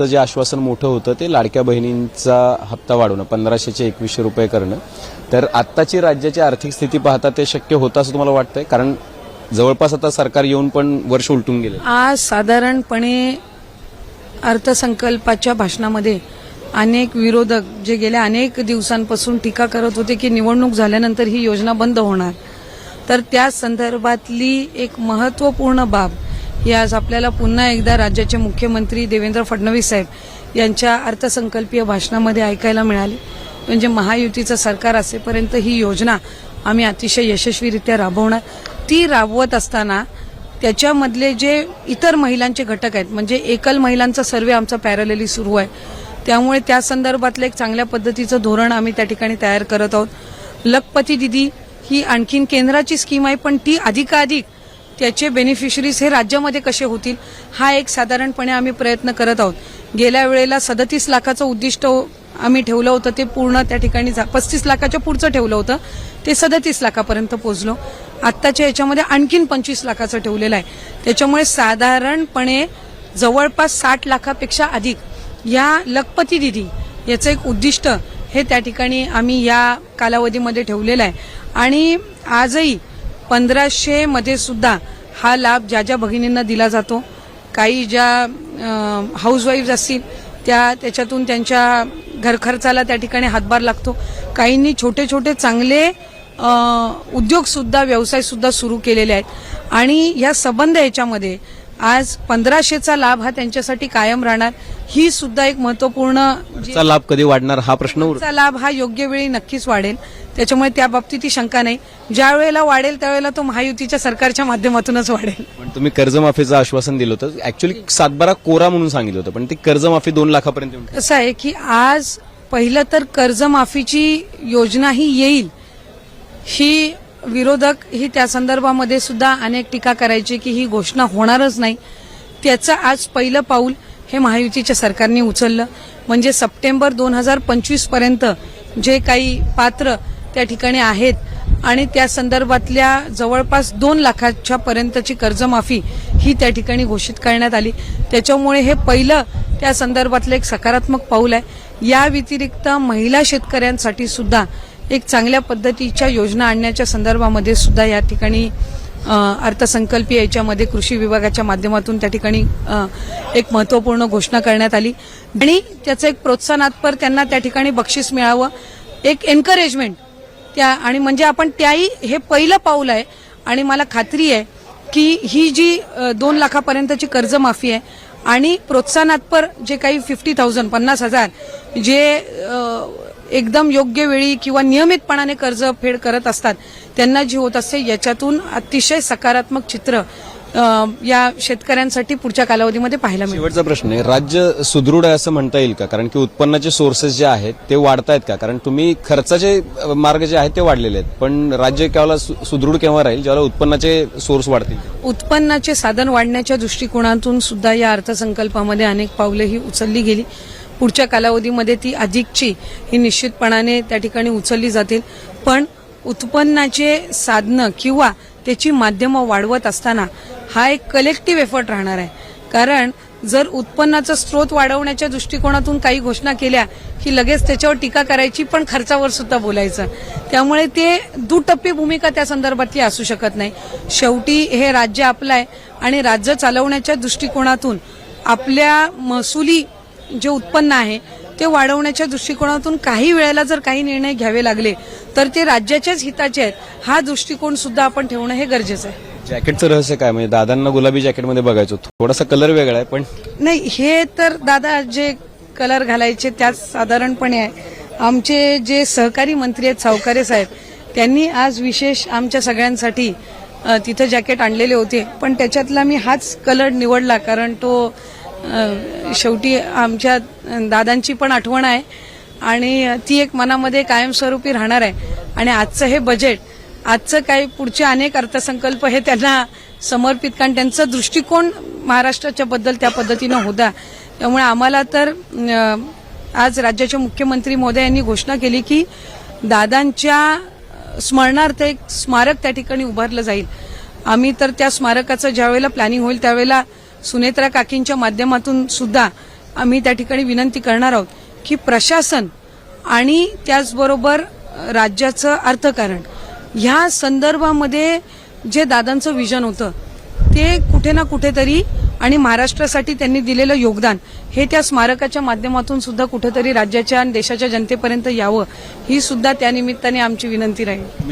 आजचं जे आश्वासन मोठं होतं ते लाडक्या बहिणींचा हप्ता वाढवणं, 1500चे 2100 रुपये करणं. तर आत्ताची राज्याची आर्थिक स्थिती पाहता ते शक्य होतं असं तुम्हाला वाटतंय? कारण जवळपास आता सरकार येऊन पण वर्ष उलटून गेले. आज साधारणपणे अर्थसंकल्पाच्या भाषणामध्ये अनेक विरोधक जे गेल्या अनेक दिवसांपासून टीका करत होते की निवडणूक झाल्यानंतर ही योजना बंद होणार, तर त्या संदर्भातली एक महत्त्वपूर्ण बाब ही आज आपल्याला पुन्हा एकदा राज्याचे मुख्यमंत्री देवेंद्र फडणवीस साहेब यांच्या अर्थसंकल्पीय भाषणामध्ये ऐकायला मिळाली. म्हणजे महायुतीचं सरकार असेपर्यंत ही योजना आम्ही अतिशय यशस्वीरित्या राबवणार. ती राबवत असताना त्याच्यामधले जे इतर महिलांचे घटक आहेत, म्हणजे एकल महिलांचा सर्वे आमचा पॅरलली सुरू आहे, त्यामुळे त्या संदर्भातलं एक चांगल्या पद्धतीचं धोरण आम्ही त्या ठिकाणी तयार करत आहोत. लखपती दिदी ही आणखीन केंद्राची स्कीम आहे, पण ती अधिकाधिक त्याचे बेनिफिशरीज हे राज्यामध्ये कसे होतील हा एक साधारणपणे आम्ही प्रयत्न करत आहोत. गेल्या वेळेला 37 लाखाचं उद्दिष्ट आम्ही ठेवलं होतं, ते पूर्ण त्या ठिकाणी 35 लाखाच्या पुढचं ठेवलं होतं, ते 37 लाखापर्यंत पोहोचलो. आत्ताच्या याच्यामध्ये आणखीन 25 लाखाचं ठेवलेलं आहे. त्याच्यामुळे साधारणपणे जवळपास 60 लाखापेक्षा अधिक या लखपती दिदी याचं एक उद्दिष्ट हे त्या ठिकाणी आम्ही या कालावधीमध्ये ठेवलेलं आहे. आणि आजही 1500 मध्ये सुद्धा हा लाभ ज्या ज्या भगिनींना दिला जातो. काही ज्या हाऊसवाईफ असतील त्याच्यातून त्यांच्या घरखर्चाला त्या ठिकाणी हातभार लागतो. काहींनी छोटे छोटे चांगले उद्योग सुद्धा, व्यवसाय सुद्धा सुरू केलेले आहेत. आणि या संबंध याच्यामध्ये आज 1500चा लाभ हा त्यांच्यासाठी कायम राहणार. ही सुद्धा एक महत्वपूर्ण लाभ कधी वाढणार हा प्रश्न. लाभ हा योग्य वेळी नक्कीच वाढेल, त्याच्यामुळे त्या बाबतीत ही शंका नाही. ज्या वेळेला वाढेल त्यावेळेला तो महायुतीच्या सरकारच्या माध्यमातूनच वाढेल. पण तुम्ही कर्जमाफीचं आश्वासन दिलं होतं, ऍक्च्युअली 7-12 कोरा म्हणून सांगितलं होतं, पण ती कर्जमाफी 2 लाखापर्यंत. कसं आहे की आज पहिलं तर कर्जमाफीची योजना ही येईल, ही विरोधक ही त्या संदर्भामध्ये सुद्धा अनेक टीका करायची की ही घोषणा होणारच नाही. त्याचं आज पहिलं पाऊल हे महायुतीच्या सरकारने उचललं. म्हणजे सप्टेंबर 2025 पर्यंत जे काही पात्र त्या ठिकाणी आहेत आणि त्या संदर्भातल्या जवळपास 2 लाखाच्या पर्यंतची कर्जमाफी ही त्या ठिकाणी घोषित करण्यात आली. त्याच्यामुळे हे पहिलं त्या संदर्भातलं एक सकारात्मक पाऊल आहे. या व्यतिरिक्त महिला शेतकऱ्यांसाठी सुद्धा एक चांगल्या पद्धतीच्या योजना आणण्याच्या संदर्भामध्ये सुद्धा या ठिकाणी अर्थसंकल्पीय याच्यामध्ये कृषी विभागाच्या माध्यमातून त्या ठिकाणी एक महत्त्वपूर्ण घोषणा करण्यात आली. आणि त्याचं एक प्रोत्साहनात्पर त्यांना त्या ठिकाणी बक्षीस मिळावं, एक एन्करेजमेंट त्या, आणि म्हणजे आपण त्याही हे पहिलं पाऊल आहे. आणि मला खात्री आहे की ही जी 2 लाखापर्यंतची कर्जमाफी आहे आणि प्रोत्साहनात्पर जे काही 50,000 50,000 जे एकदम योग्य वेळी किंवा नियमितपणाने कर्ज फेड करत असतात त्यांना जी होत असते, याच्यातून अतिशय सकारात्मक चित्र या शेतकऱ्यांसाठी पुढच्या कालावधीमध्ये पाहायला मिळेल. शेवटचा प्रश्न आहे, राज्य सुदृढ आहे असं म्हणता येईल का? कारण की उत्पन्नाचे सोर्सेस जे आहेत ते वाढतायत का? कारण तुम्ही खर्चाचे मार्ग जे आहेत ते वाढलेले आहेत, पण राज्य केव्हा सुदृढ केव्हा राहील जेव्हा उत्पन्नाचे सोर्स वाढतील? उत्पन्नाचे साधन वाढण्याच्या दृष्टिकोनातून सुद्धा या अर्थसंकल्पामध्ये अनेक पावले ही उचलली गेली. पुढच्या कालावधीमध्ये ती अधिकची ही निश्चितपणाने त्या ठिकाणी उचलली जातील. पण उत्पन्नाचे साधनं किंवा त्याची माध्यमं वाढवत असताना हा एक कलेक्टिव्ह एफर्ट राहणार आहे. कारण जर उत्पन्नाचा स्रोत वाढवण्याच्या दृष्टिकोनातून काही घोषणा केल्या की लगेच त्याच्यावर टीका करायची, पण खर्चावर सुद्धा बोलायचं, त्यामुळे ते दुटप्पी भूमिका त्या संदर्भातली असू शकत नाही. शेवटी हे राज्य आपलं आहे आणि राज्य चालवण्याच्या दृष्टिकोनातून आपल्या महसुली जे उत्पन्न आहे ते वाढवण्याच्या दृष्टिकोनातून काही वेळेला जर काही निर्णय घ्यावे लागले तर ते राज्याच्याच हिताचे आहेत, हा दृष्टिकोन सुद्धा आपण ठेवणं हे गरजेचं आहे. जॅकेटचं रहस्य काय? म्हणजे दादांना गुलाबी जॅकेटमध्ये बघायचो, थोडासा कलर वेगळा आहे, पण नाही, हे तर दादा जे कलर घालायचे त्याच साधारणपणे आहे. आमचे जे सहकारी मंत्री आहेत सावकारे साहेब, त्यांनी आज विशेष आमच्या सगळ्यांसाठी तिथं जॅकेट आणलेले होते, पण त्याच्यातला मी हाच कलर निवडला कारण तो शेवटी आमच्या दादांची पण आठवण आहे आणि ती एक मनामध्ये कायमस्वरूपी राहणार आहे. आणि आजचं हे बजेट, आजचं काही पुढचे अनेक अर्थसंकल्प हे त्यांना समर्पित, कारण त्यांचा दृष्टिकोन महाराष्ट्राच्या बद्दल त्या पद्धतीनं होता. त्यामुळे आम्हाला तर आज राज्याचे मुख्यमंत्री महोदयांनी घोषणा केली की दादांच्या स्मरणार्थ एक स्मारक त्या ठिकाणी उभारलं जाईल. आम्ही तर त्या स्मारकाचं ज्यावेळेला प्लॅनिंग होईल त्यावेळेला सुनेत्रा काकींच्या माध्यमातून सुद्धा आम्ही त्या ठिकाणी विनंती करणार आहोत की प्रशासन आणि त्याचबरोबर राज्याचं अर्थकारण ह्या संदर्भामध्ये जे दादांचं विजन होतं ते कुठे ना कुठेतरी आणि महाराष्ट्रासाठी त्यांनी दिलेलं योगदान हे त्या स्मारकाच्या माध्यमातून सुद्धा कुठेतरी राज्याच्या आणि देशाच्या जनतेपर्यंत यावं ही सुद्धा त्या निमित्ताने आमची विनंती राहील.